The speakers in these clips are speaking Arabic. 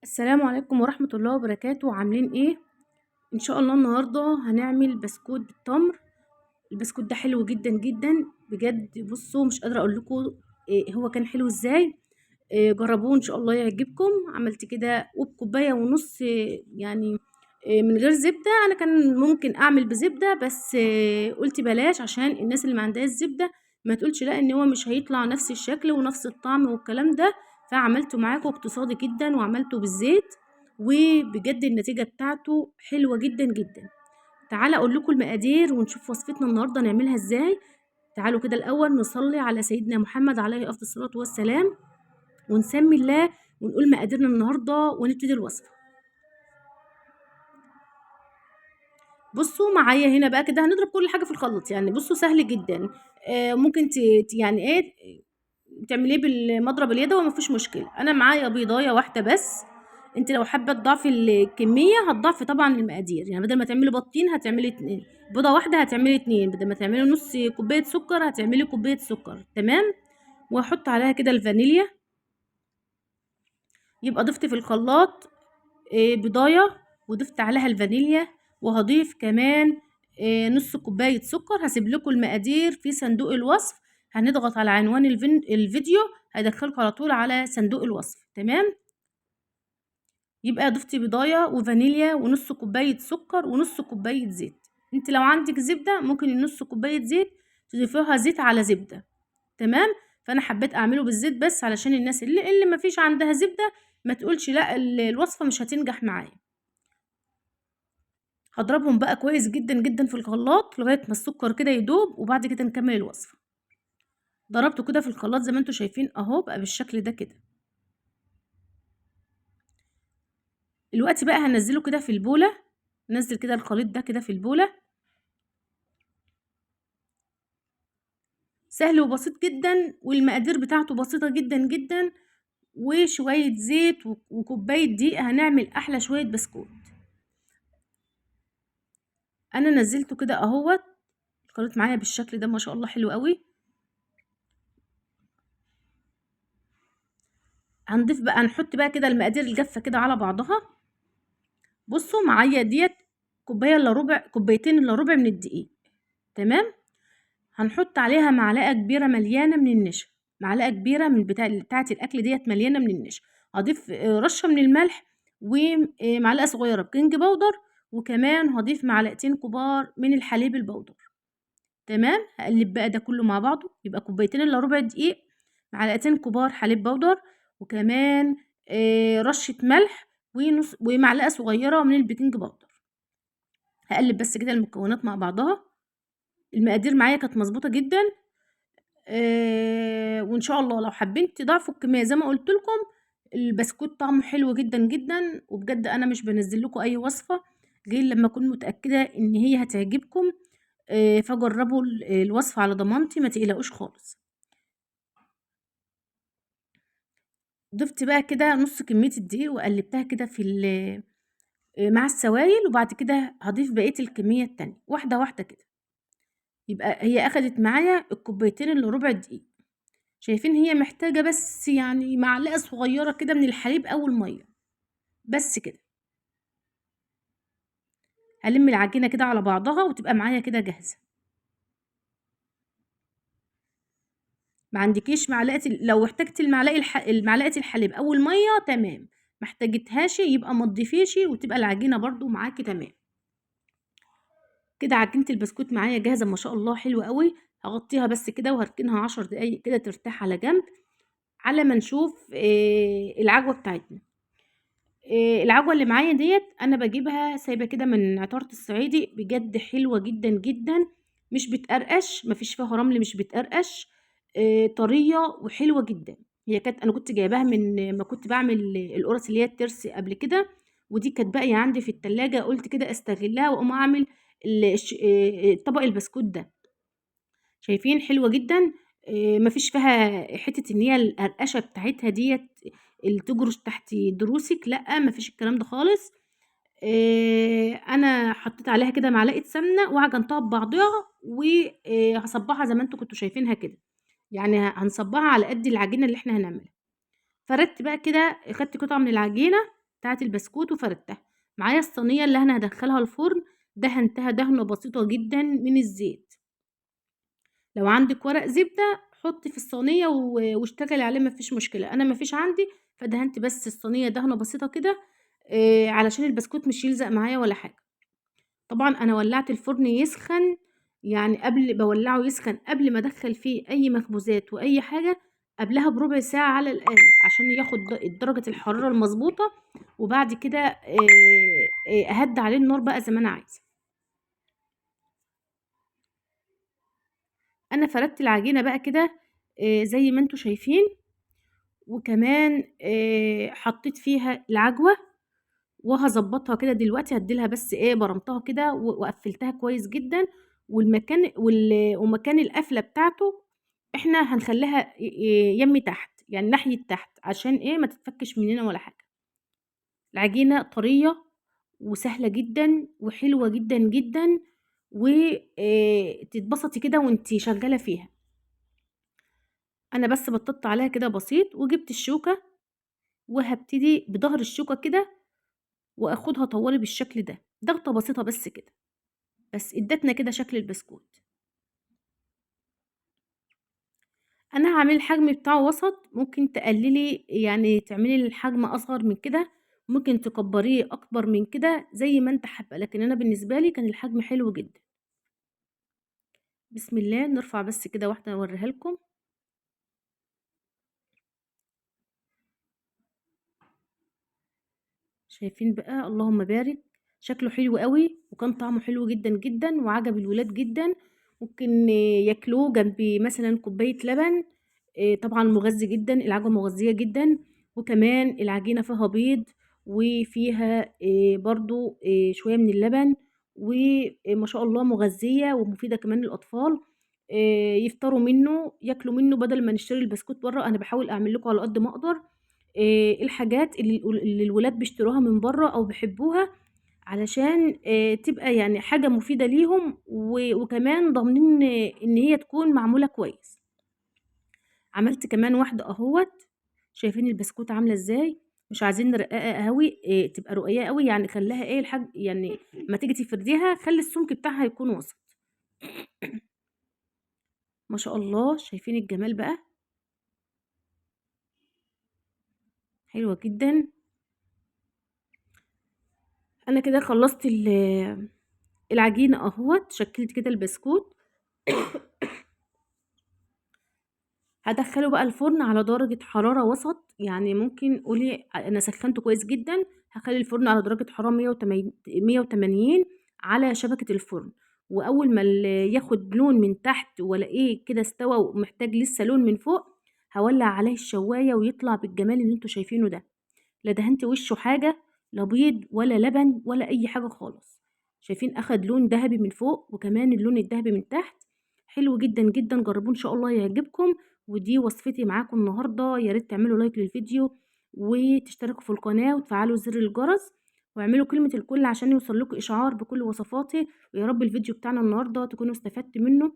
السلام عليكم ورحمة الله وبركاته، عاملين إيه؟ إن شاء الله النهارده هنعمل بسكوت بالتمر. البسكوت ده حلو جدًا، جدًا، بجد بُصّوا مش قادرة أقول لكم هو كان حلو إزاي. جرّبوه إن شاء الله يعجبكم. عملت كده وبكوباية ونُص يعني من غير زبدة. أنا كان ممكن أعمل بزبدة بس قُلت بلاش عشان الناس اللي ما عندهاش زبدة ما تقولش لأ إن هو مش هيطلع نفس الشكل ونفس الطعم والكلام ده. فعملته معاكم اقتصادي جدًا وعملته بالزيت، وبجد النتيجة بتاعته حلوة جدًا، جدًا. تعالَ أقول لكم المقادير ونشوف وصفتنا النهارده نعملها إزاي. تعالوا كده الأول نصلّي على سيدنا محمد عليه أفضل الصلاة والسلام، ونسمّي الله ونقول مقاديرنا النهارده ونبتدي الوصفة. بُصّوا معايا هنا بقى كده هنضرب كل حاجة في الخلاط، يعني بُصّوا سهل جدًا. ممكن يعني إيه تعمليه بالمضرب اليدوي ما فيش مشكلة. أنا معايا بيضاية واحدة بس. أنتِ لو حابة تضاعفي الكمية هتضاعفي طبعًا المقادير، يعني بدل ما تعملي بيضتين هتعملي 2، بيضة واحدة هتعملي 2، بدل ما تعملي نُص كوباية سكر هتعملي كوباية سكر، تمام. وهاحط عليها كده الفانيليا. يبقى ضِفت في الخلاط بيضاية وضِفت عليها الفانيليا، وهاضيف كمان نُص كوباية سكر. هاسيب لكم المقادير في صندوق الوصف. هنضغط على عنوان الفيديو هيدخّلكم على طول على صندوق الوصف، تمام. يبقى ضِفت بيضاية وفانيليا ونُص كوباية سكر ونُص كوباية زيت. أنتِ لو عندِك زبدة ممكن النُص كوباية زيت تضيفيها زيت على زبدة، تمام. فأنا حبيت أعمله بالزيت بس علشان الناس اللي ما فيش عندها زبدة ما تقولش لأ الوصفة مش هتنجح معايا. هاضربهم بقى كويس جدًا، جدًا في الخلاط لغاية ما السكر كده يدوب، وبعد كده نكمّل الوصفة. ضربته كده في الخلاط زي ما أنتم شايفين أهو، بقى بالشكل ده كده. دلوقتي بقى هانزّله كده في البولة. ننزّل كده الخليط ده كده في البولة. سهل وبسيط جدًا، والمقادير بتاعته بسيطة جدًا، جدًا، وشوية زيت وكوباية دقيق هنعمل أحلى شوية بسكوت. أنا نزّلته كده أهوّة، الخليط معايا بالشكل ده ما شاء الله حلو أوي. هنحط بقى كده المقادير الجافة كده على بعضها. بُصّوا معايا ديّة كوباية إلا ربع، كوبايتين إلا ربع من الدقيق، تمام. هنحط عليها معلقة كبيرة مليانة من النشا، معلقة كبيرة من بتاعة الأكل ديّة مليانة من النشا. هاضيف رشة من الملح، و معلقة صغيرة بيكنج باودر، وكمان هاضيف معلقتين كبار من الحليب البودر، تمام. هاقلّب بقى ده كلّه مع بعضه، يبقى كوبايتين إلا ربع دقيق، معلقتين كبار حليب بودر، وكمان رشة ملح، ومعلقة صغيرة من البيكنج باودر. هاقلّب بس كده المكونات مع بعضها. المقادير معايا كانت مضبوطة جدًا. وإن شاء الله لو حابين تضاعفوا الكمية زي ما قُلت لكم، البسكوت طعمه حلو جدًا، جدًا، وبجد أنا مش بانزّل لكم أي وصفة غير لمّا أكون متأكدة إن هي هتعجبكم. فجرّبوا الوصفة على ضمانتي ما تقلقوش خالص. ضِفت بقى كده نُص كمية الدقيق وقلّبتها كده في مع السوايل، وبعد كده هاضيف بقية الكمية التانية واحدة، واحدة كده. يبقى هي أخدت معايا الكوبايتين إلا ربع دقيق. شايفين هي محتاجة بس يعني معلقة صغيرة كده من الحليب أو المَيّة، بس كده. هالِم العجينة كده على بعضها وتبقى معايا كده جاهزة. ما عندكيش معلقة لو احتجتِ المعلقة الحليب أو المَيّة تمام، ما احتاجتهاش يبقى ما تضيفيش وتبقى العجينة برضه معاكِ تمام. كده عجينة البسكوت معايا جاهزة ما شاء الله حلوة أوي. هاغطّيها بس كده وهاركنها 10 دقايق كده ترتاح على جنب، على ما نشوف العجوة بتاعتنا. العجوة اللي معايا ديّة أنا باجيبها سايبة كده من عطارة الصعيدي، بجد حلوة جدًا، جدًا، مش بتقرقش، ما فيش فيها رمل، مش بتقرقش. طرية وحلوة جدًا. أنا كنت جايباها من ما كنت باعمل القرص اللي هي الترس قبل كده، ودي كانت باقية عندي في التلاجة، قُلت كده أستغلها وأقوم أعمل ال الش طبق البسكوت ده. شايفين حلوة جدًا. ما فيش فيها حتّة إن هي القرقشة بتاعتها ديّة اللي تجرش تحت ضروسِك، لأ، ما فيش الكلام ده خالص. أنا حطيت عليها كده معلقة سمنة وعجنتها ببعضها، هاصبّعها زي ما أنتم كنتم شايفينها كده، يعني هنصبّعها على قد العجينة اللي إحنا هنعملها. فردت بقى كده خدت قطعة من العجينة بتاعة البسكوت وفردتها. معايا الصينية اللي أنا هادخّلها الفرن دهنتها دهنة بسيطة جدًا من الزيت. لو عندِك ورق زبدة حُطّي في الصينية واشتغلي عليه ما فيش مشكلة، أنا ما فيش عندي فدهنت بس الصينية دهنة بسيطة كده علشان البسكوت مش يلزق معايا ولا حاجة. طبعًا أنا ولّعت الفرن يسخن، يعني باولّعه يسخن قبل ما أدخّل فيه أي مخبوزات وأي حاجة قبلها بربع ساعة على الأقل، عشان ياخد درجة الحرارة المضبوطة، وبعد كده أهدّي عليه النار بقى زي ما أنا عايزة. أنا فردت العجينة بقى كده زي ما أنتم شايفين، وكمان حطيت فيها العجوة وهاضبّطها كده دلوقتي هادّي لها بس برمتها كده وقفّلتها كويس جدًا، والمكان ومكان القفلة بتاعته إحنا هنخلّيها يَمّي تحت، يعني ناحية تحت عشان ما تتفكِّش مننا ولا حاجة. العجينة طرية وسهلة جدًا وحلوة جدًا، جدًا، و تتبسطي كده وأنتِ شغّالة فيها. أنا بس بطّطت عليها كده بسيط وجِبت الشوكة وهابتدي بضهر الشوكة كده وآخُدها طوالي بالشكل ده، ضغطة بسيطة بس كده. بس ادّتنا كده شكل البسكوت. أنا هاعمل الحجم بتاعه وسط، ممكن تقلّلي يعني تعملي الحجم أصغر من كده، ممكن تكبّريه أكبر من كده زي ما أنتِ حابة، لكن أنا بالنسبة لي كان الحجم حلو جدًا. بسم الله نرفع بس كده واحدة أورّيها لكم. شايفين بقى اللهم بارك، شكله حلو أوي وكان طعمه حلو جدًا، جدًا وعجب الولاد جدًا، ممكن ياكلوه جنب مثلًا كوباية لبن، طبعًا مغذي جدًا، العجوة مغذية جدًا، وكمان العجينة فيها بيض وفيها برضه شوية من اللبن، وما شاء الله مغذية ومفيدة كمان للأطفال، يفطروا منه، ياكلوا منه بدل ما نشتري البسكوت برّه، أنا باحاول أعمل لكم على قد ما أقدر الحاجات اللي الولاد بيشتروها من برّه أو بيحبوها علشان تبقى يعني حاجة مفيدة ليهم وكمان ضامنين إن هي تكون معمولة كويس. عملت كمان واحدة أهوّة، شايفين البسكوتة عاملة إزاي، مش عايزين نرقّقها أوي تبقى رقيقة أوي يعني خلّيها يعني أمّا تيجي تفرديها خلّي السمك بتاعها يكون وسط. ما شاء الله شايفين الجمال بقى، حلوة جدًا. أنا كده خلّصت العجينة أهوّة، شكِّلت كده البسكوت. هادخّله بقى الفرن على درجة حرارة وسط، يعني ممكن قولي أنا سخّنته كويس جدًا، هاخلّي الفرن على درجة حرارة 180 على شبكة الفرن، وأول ما ياخد لون من تحت وألاقيه كده استوى ومحتاج لسه لون من فوق، هاولّع عليه الشواية ويطلع بالجمال اللي أنتم شايفينه ده. لا دهنت وشه حاجة، لا بيض ولا لبن ولا أي حاجة خالص. شايفين أخد لون دهبي من فوق وكمان اللون الدهبي من تحت، حلو جدًا، جدًا، جربوه إن شاء الله يعجبكم، ودي وصفتي معاكم النهارده، يا ريت تعملوا لايك للفيديو وتشتركوا في القناة وتفعلوا زر الجرس، واعملوا كلمة الكل عشان يوصل لكم إشعار بكل وصفاتي، ويا رب الفيديو بتاعنا النهارده تكونوا استفدتوا منه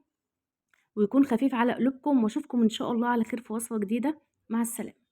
ويكون خفيف على قلوبكم، واشوفكم إن شاء الله على خير في وصفة جديدة، مع السلامة.